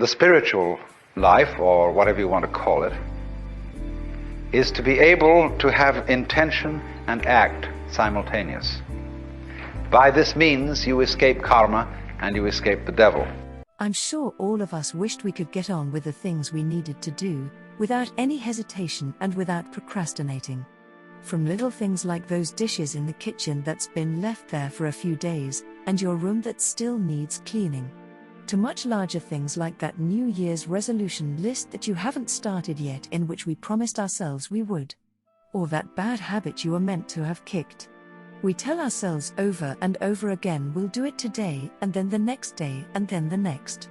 the spiritual life, or whatever you want to call it, is to be able to have intention and act simultaneous. By this means, you escape karma and you escape the devil. I'm sure all of us wished we could get on with the things we needed to do, without any hesitation and without procrastinating. From little things like those dishes in the kitchen that's been left there for a few days, and your room that still needs cleaning, to much larger things like that New Year's resolution list that you haven't started yet, in which we promised ourselves we would. Or that bad habit you were meant to have kicked. We tell ourselves over and over again we'll do it today, and then the next day, and then the next.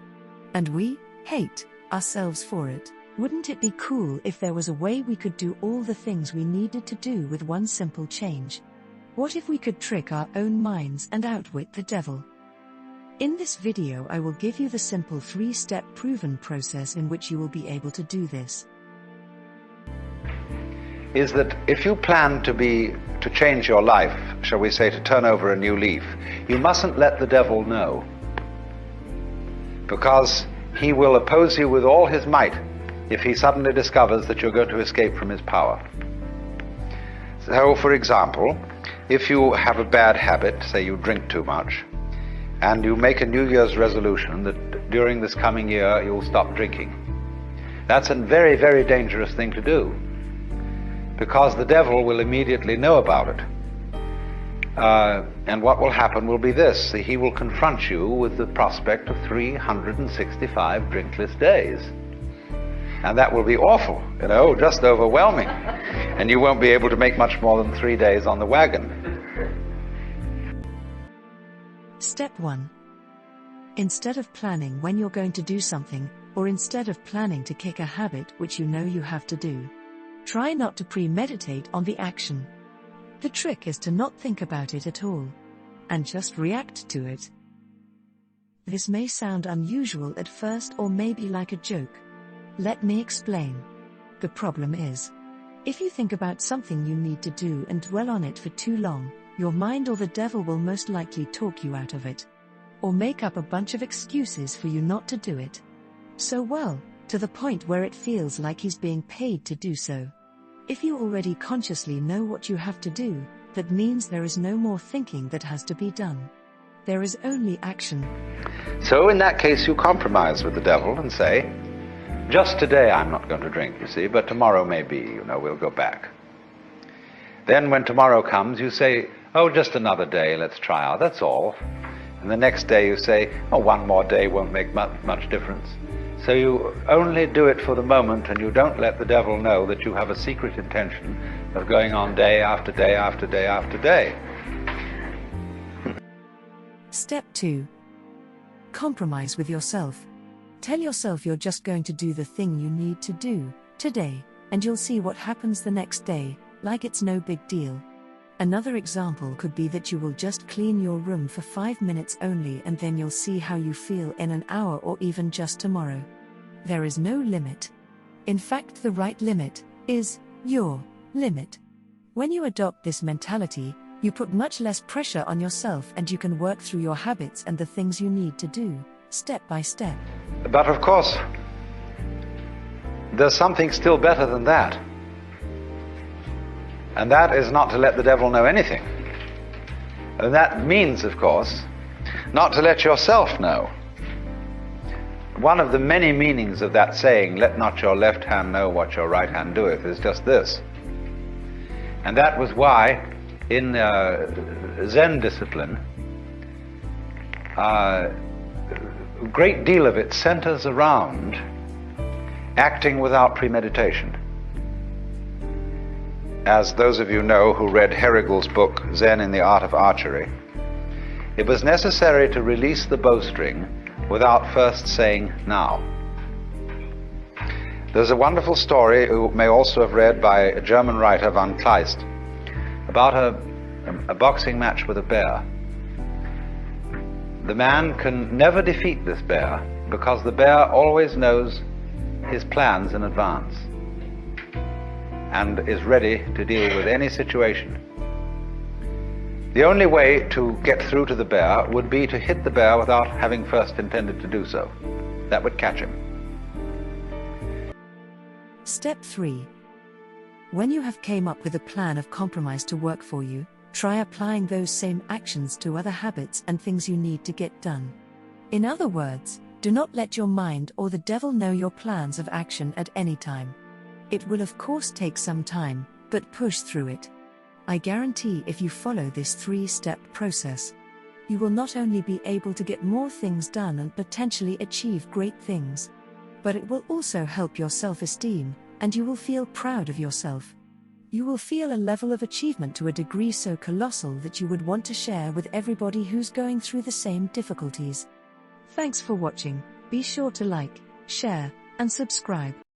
And we hate ourselves for it. Wouldn't it be cool if there was a way we could do all the things we needed to do with one simple change? What if we could trick our own minds and outwit the devil? In this video I will give you the simple 3-step proven process in which you will be able to do this. Is that if you plan to change your life, shall we say, to turn over a new leaf, you mustn't let the devil know, because he will oppose you with all his might if he suddenly discovers that you're going to escape from his power. So, for example, if you have a bad habit, say you drink too much, and you make a New Year's resolution that during this coming year you'll stop drinking, that's a very, very dangerous thing to do, because the devil will immediately know about it. And what will happen will be this: he will confront you with the prospect of 365 drinkless days. And that will be awful, just overwhelming. And you won't be able to make much more than 3 days on the wagon. Step 1. Instead of planning when you're going to do something, or instead of planning to kick a habit which you know you have to do, try not to premeditate on the action. The trick is to not think about it at all, and just react to it. This may sound unusual at first, or maybe like a joke. Let me explain. The problem is, if you think about something you need to do and dwell on it for too long, your mind or the devil will most likely talk you out of it, or make up a bunch of excuses for you not to do it. To the point where it feels like he's being paid to do so. If you already consciously know what you have to do, that means there is no more thinking that has to be done. There is only action. So in that case you compromise with the devil and say, just today I'm not going to drink, you see, but tomorrow maybe, we'll go back. Then when tomorrow comes, you say, oh, just another day, let's try out, that's all. And the next day you say, oh, one more day won't make much difference. So you only do it for the moment, and you don't let the devil know that you have a secret intention of going on day after day after day after day. Step 2. Compromise with yourself. Tell yourself you're just going to do the thing you need to do today, and you'll see what happens the next day, like it's no big deal. Another example could be that you will just clean your room for 5 minutes only, and then you'll see how you feel in an hour or even just tomorrow. There is no limit. In fact, the right limit is your limit. When you adopt this mentality, you put much less pressure on yourself, and you can work through your habits and the things you need to do, step by step. But of course, there's something still better than that. And that is not to let the devil know anything. And that means, of course, not to let yourself know. One of the many meanings of that saying, let not your left hand know what your right hand doeth, is just this. And that was why in Zen discipline, a great deal of it centers around acting without premeditation. As those of you know who read Herrigel's book, Zen in the Art of Archery, it was necessary to release the bowstring without first saying, now. There's a wonderful story you may also have read by a German writer, von Kleist, about a boxing match with a bear. The man can never defeat this bear because the bear always knows his plans in advance and is ready to deal with any situation. The only way to get through to the bear would be to hit the bear without having first intended to do so. That would catch him. Step 3. When you have came up with a plan of compromise to work for you, try applying those same actions to other habits and things you need to get done. In other words, do not let your mind or the devil know your plans of action at any time. It will of course take some time, but push through it. I guarantee if you follow this 3-step process, you will not only be able to get more things done and potentially achieve great things, but it will also help your self-esteem, and you will feel proud of yourself. You will feel a level of achievement to a degree so colossal that you would want to share with everybody who's going through the same difficulties. Thanks for watching. Be sure to like, share, and subscribe.